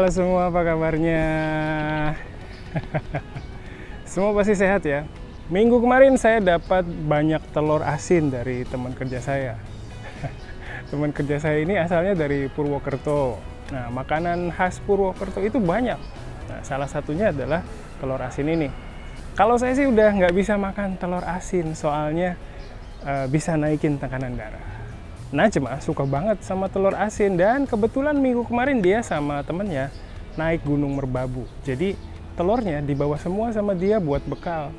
Halo semua, apa kabarnya? Semua pasti sehat ya. Minggu kemarin saya dapat banyak telur asin dari teman kerja saya. Teman kerja saya ini asalnya dari Purwokerto. Nah, makanan khas Purwokerto itu banyak. Nah, salah satunya adalah telur asin ini. Kalau saya sih udah nggak bisa makan telur asin, soalnya bisa naikin tekanan darah. Najma suka banget sama telur asin, dan kebetulan minggu kemarin dia sama temennya naik Gunung Merbabu. Jadi telurnya dibawa semua sama dia buat bekal.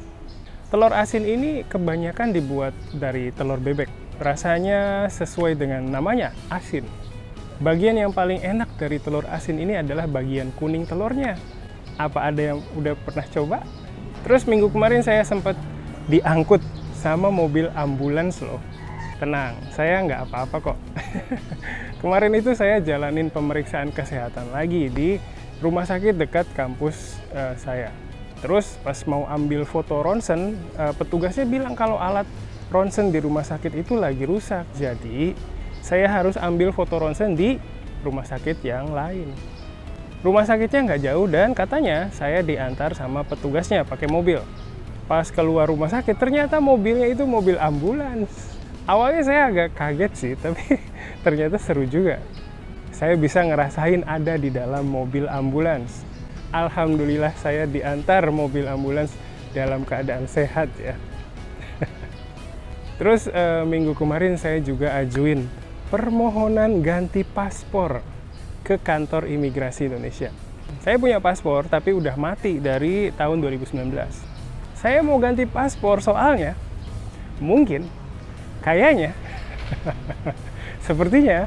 Telur asin ini kebanyakan dibuat dari telur bebek. Rasanya sesuai dengan namanya, asin. Bagian yang paling enak dari telur asin ini adalah bagian kuning telurnya. Apa ada yang udah pernah coba? Terus minggu kemarin saya sempat diangkut sama mobil ambulans loh. Tenang, saya nggak apa-apa kok. Kemarin itu saya jalanin pemeriksaan kesehatan lagi di rumah sakit dekat kampus saya. Terus pas mau ambil foto ronsen, petugasnya bilang kalau alat ronsen di rumah sakit itu lagi rusak. Jadi saya harus ambil foto ronsen di rumah sakit yang lain. Rumah sakitnya nggak jauh dan katanya saya diantar sama petugasnya pakai mobil. Pas keluar rumah sakit ternyata mobilnya itu mobil ambulans. Awalnya saya agak kaget sih, tapi ternyata seru juga. Saya bisa ngerasain ada di dalam mobil ambulans. Alhamdulillah saya diantar mobil ambulans dalam keadaan sehat ya. Terus minggu kemarin saya juga ajuin permohonan ganti paspor ke kantor imigrasi Indonesia. Saya punya paspor tapi udah mati dari tahun 2019. Saya mau ganti paspor soalnya mungkin kayaknya, sepertinya,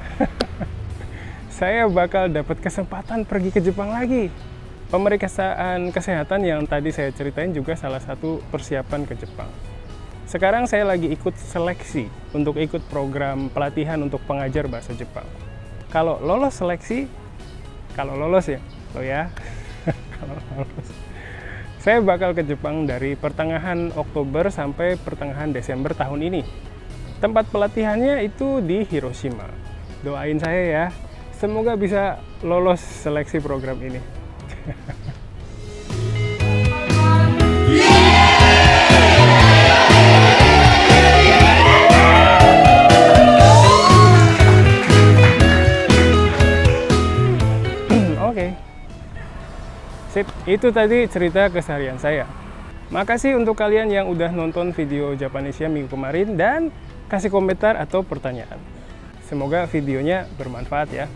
saya bakal dapat kesempatan pergi ke Jepang lagi. Pemeriksaan kesehatan yang tadi saya ceritain juga salah satu persiapan ke Jepang. Sekarang saya lagi ikut seleksi untuk ikut program pelatihan untuk pengajar bahasa Jepang. Kalau lolos seleksi, kalau lolos ya, lo ya, kalau lolos, saya bakal ke Jepang dari pertengahan Oktober sampai pertengahan Desember tahun ini. Tempat pelatihannya itu di Hiroshima. Doain saya ya, semoga bisa lolos seleksi program ini. Oke. Sip, itu tadi cerita keseharian saya. Makasih untuk kalian yang udah nonton video Japanesia minggu kemarin dan kasih komentar atau pertanyaan. Semoga videonya bermanfaat ya.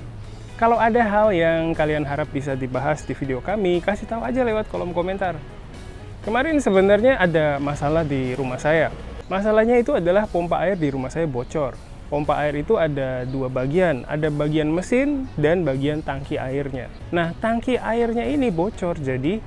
Kalau ada hal yang kalian harap bisa dibahas di video kami, kasih tahu aja lewat kolom komentar. Kemarin sebenarnya ada masalah di rumah saya. Masalahnya itu adalah pompa air di rumah saya bocor. Pompa air itu ada dua bagian, ada bagian mesin dan bagian tangki airnya. Nah, tangki airnya ini bocor, jadi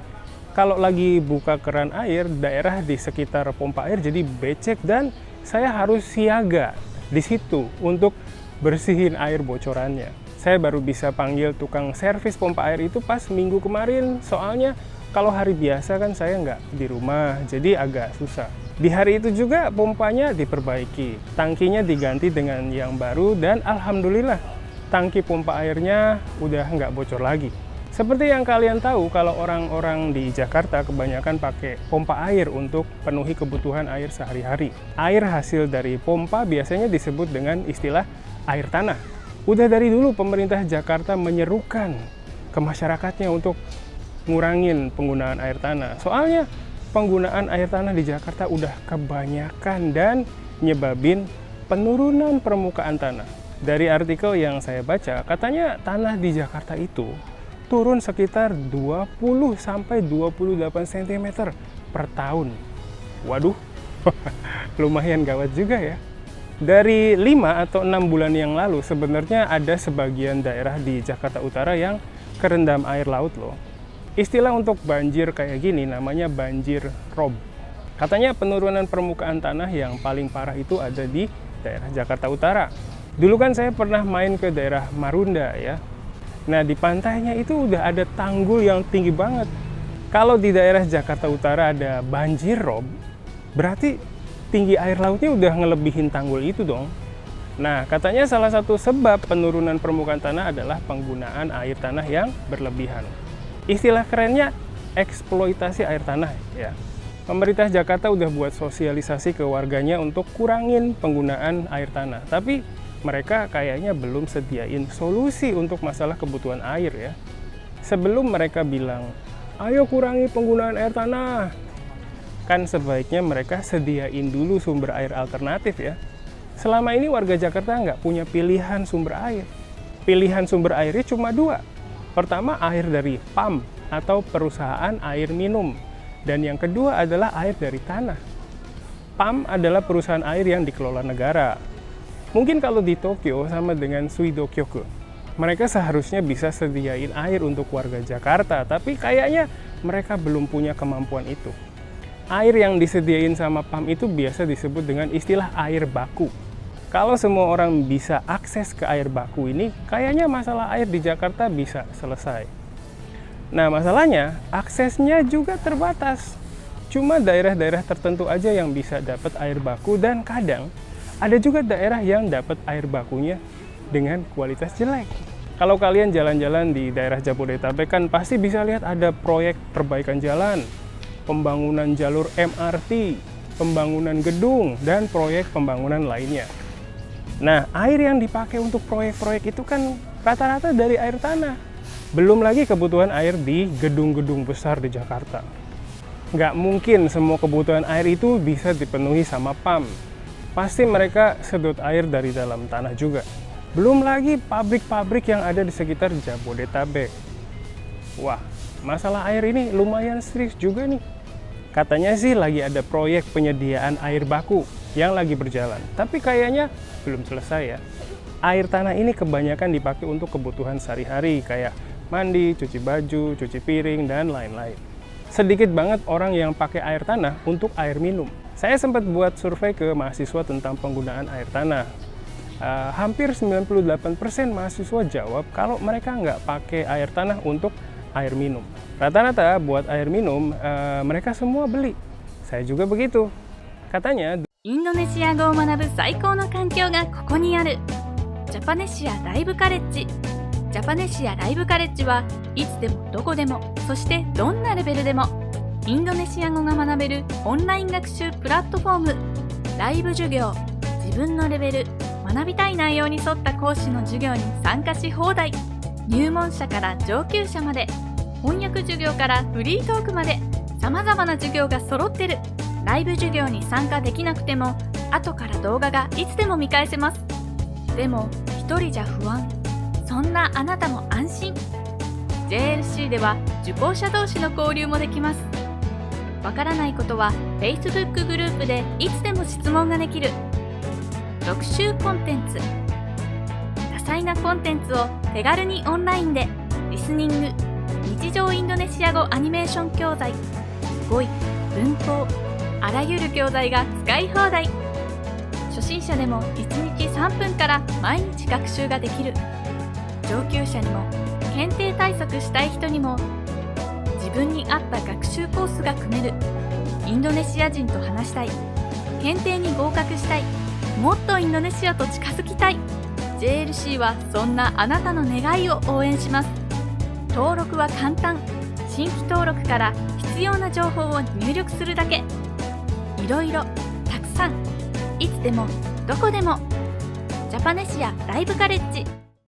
kalau lagi buka keran air, daerah di sekitar pompa air jadi becek dan saya harus siaga di situ untuk bersihin air bocorannya. Saya baru bisa panggil tukang servis pompa air itu pas minggu kemarin, soalnya kalau hari biasa kan saya nggak di rumah, jadi agak susah. Di hari itu juga pompanya diperbaiki, tangkinya diganti dengan yang baru, dan alhamdulillah tangki pompa airnya udah nggak bocor lagi. Seperti yang kalian tahu, kalau orang-orang di Jakarta kebanyakan pakai pompa air untuk penuhi kebutuhan air sehari-hari. Air hasil dari pompa biasanya disebut dengan istilah air tanah. Udah dari dulu pemerintah Jakarta menyerukan ke masyarakatnya untuk ngurangin penggunaan air tanah. Soalnya penggunaan air tanah di Jakarta udah kebanyakan dan nyebabin penurunan permukaan tanah. Dari artikel yang saya baca, katanya tanah di Jakarta itu turun sekitar 20-28 cm per tahun. Waduh, lumayan gawat juga ya. Dari 5 atau 6 bulan yang lalu, sebenarnya ada sebagian daerah di Jakarta Utara yang kerendam air laut loh. Istilah untuk banjir kayak gini namanya banjir rob. Katanya penurunan permukaan tanah yang paling parah itu ada di daerah Jakarta Utara. Dulu kan saya pernah main ke daerah Marunda ya. Nah, di pantainya itu udah ada tanggul yang tinggi banget. Kalau di daerah Jakarta Utara ada banjir rob, berarti tinggi air lautnya udah ngelebihin tanggul itu dong. Nah, katanya salah satu sebab penurunan permukaan tanah adalah penggunaan air tanah yang berlebihan. Istilah kerennya eksploitasi air tanah ya. Pemerintah Jakarta udah buat sosialisasi ke warganya untuk kurangin penggunaan air tanah. Tapi mereka kayaknya belum sediain solusi untuk masalah kebutuhan air ya. Sebelum mereka bilang, ayo kurangi penggunaan air tanah, kan sebaiknya mereka sediain dulu sumber air alternatif ya. Selama ini warga Jakarta nggak punya pilihan sumber air. Pilihan sumber airnya cuma dua. Pertama, air dari PAM atau perusahaan air minum. Dan yang kedua adalah air dari tanah. PAM adalah perusahaan air yang dikelola negara. Mungkin kalau di Tokyo sama dengan Suidokyoku, mereka seharusnya bisa sediain air untuk warga Jakarta, tapi kayaknya mereka belum punya kemampuan itu. Air yang disediain sama PAM itu biasa disebut dengan istilah air baku. Kalau semua orang bisa akses ke air baku ini, kayaknya masalah air di Jakarta bisa selesai. Nah, masalahnya aksesnya juga terbatas. Cuma daerah-daerah tertentu aja yang bisa dapat air baku, dan kadang ada juga daerah yang dapat air bakunya dengan kualitas jelek. Kalau kalian jalan-jalan di daerah Jabodetabek kan pasti bisa lihat ada proyek perbaikan jalan, pembangunan jalur MRT, pembangunan gedung, dan proyek pembangunan lainnya. Nah, air yang dipakai untuk proyek-proyek itu kan rata-rata dari air tanah. Belum lagi kebutuhan air di gedung-gedung besar di Jakarta. Nggak mungkin semua kebutuhan air itu bisa dipenuhi sama PAM. Pasti mereka sedot air dari dalam tanah juga. Belum lagi pabrik-pabrik yang ada di sekitar Jabodetabek. Wah, masalah air ini lumayan serius juga nih. Katanya sih lagi ada proyek penyediaan air baku yang lagi berjalan. Tapi kayaknya belum selesai ya. Air tanah ini kebanyakan dipakai untuk kebutuhan sehari-hari kayak mandi, cuci baju, cuci piring, dan lain-lain. Sedikit banget orang yang pakai air tanah untuk air minum. Saya sempat buat survei ke mahasiswa tentang penggunaan air tanah. Hampir 98% mahasiswa jawab kalau mereka nggak pakai air tanah untuk air minum. Rata-rata buat air minum, mereka semua beli. Saya juga begitu. Katanya, インドネシア語を学ぶ最高の環境がここにある。ジャパネシアライブカレッジ。ジャパネシアライブカレッジはいつでもどこでも、そしてどんなレベルでもインドネシア語が学べるオンライン学習プラットフォーム。ライブ授業、自分のレベル、学びたい内容に沿った講師の授業に参加し放題。入門者から上級者まで、翻訳授業からフリートークまで様々な授業が揃ってる。ライブ授業に参加できなくても後から動画がいつでも見返せます。でも一人じゃ不安。そんなあなたも安心。 JLC では受講者同士の交流もできます。わからないことは Facebook グループでいつでも質問ができる。学習コンテンツ、多彩なコンテンツを手軽にオンラインでリスニング、日常インドネシア語アニメーション教材、語彙、文法、あらゆる教材が使い放題。初心者でも1日3分から毎日学習ができる。上級者にも検定対策したい人にも自分に合った学習コースが組める。インドネシア人と話したい、検定に合格したい、もっとインドネシアと近づきたい。 JLC はそんなあなたの願いを応援します。登録は簡単。新規登録から必要な情報を入力するだけ。いろいろたくさん、いつでもどこでも。ジャパネシアライブカレッジ。